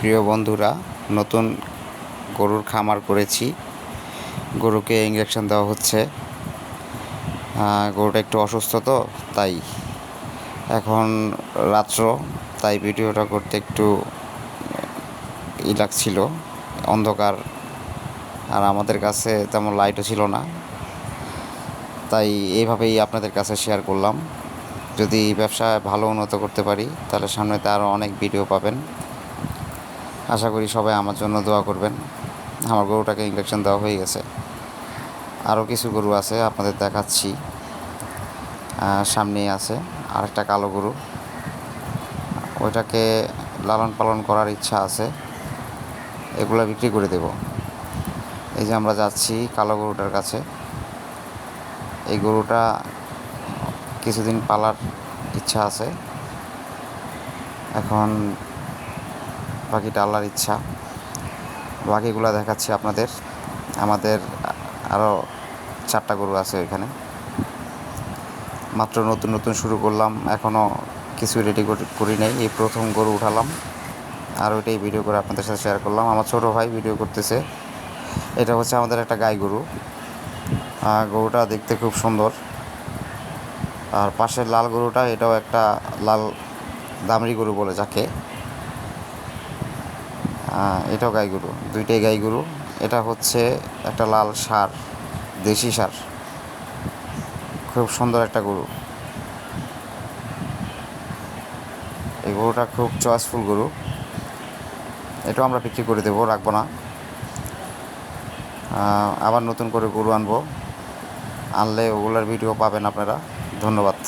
প্রিয় বন্ধুরা, নতুন গরুর খামার করেছি। গরুকে ইঞ্জেকশন দেওয়া হচ্ছে। গরুটা একটু অসুস্থ, তো তাই এখন রাত্র, তাই ভিডিওটা করতে একটু লাগছিল, অন্ধকার, আর আমাদের কাছে তেমন লাইটও ছিল না, তাই এইভাবেই আপনাদের কাছে শেয়ার করলাম। যদি ব্যবসায় ভালো উন্নত করতে পারি তাহলে সামনেতে আরও অনেক ভিডিও পাবেন। আশা করি সবাই আমার জন্য দোয়া করবেন। আমার গরুটাকে ইঞ্জেকশন দেওয়া হয়ে গেছে। আরও কিছু গরু আছে, আপনাদের দেখাচ্ছি। সামনেই আছে আরেকটা কালো গরু, ওইটাকে লালন পালন করার ইচ্ছা আছে, এগুলো বিক্রি করে দেব। এই যে আমরা যাচ্ছি কালো গরুটার কাছে। এই গরুটা কিছুদিন পালার ইচ্ছা আছে, এখন বাকিটা আল্লাহর ইচ্ছা। বাকিগুলো দেখাচ্ছি আপনাদের। আমাদের আরও 4টা গরু আছে এখানে। মাত্র নতুন নতুন শুরু করলাম, এখনও কিছু রেডি করি নাই, এই প্রথম গরু উঠালাম, আর ওইটাই ভিডিও করে আপনাদের সাথে শেয়ার করলাম। আমার ছোটো ভাই ভিডিও করতেছে। এটা হচ্ছে আমাদের একটা গাই গরু। গরুটা দেখতে খুব সুন্দর। আর পাশের লাল গরুটা, এটাও একটা লাল দামড়ি গরু বলে যাকে, এটাও গাই গরু, দুইটাই গাই গরু। এটা হচ্ছে একটা লাল ষাঁড়, দেশি ষাঁড়, খুব সুন্দর একটা গরু। এই গরুটা খুব চয়েসফুল গরু, এটাও আমরা বিক্রি করে দেবো, রাখবো না। আবার নতুন করে গরু আনবো, আনলে ওগুলোর ভিডিও পাবেন আপনারা। ধন্যবাদ।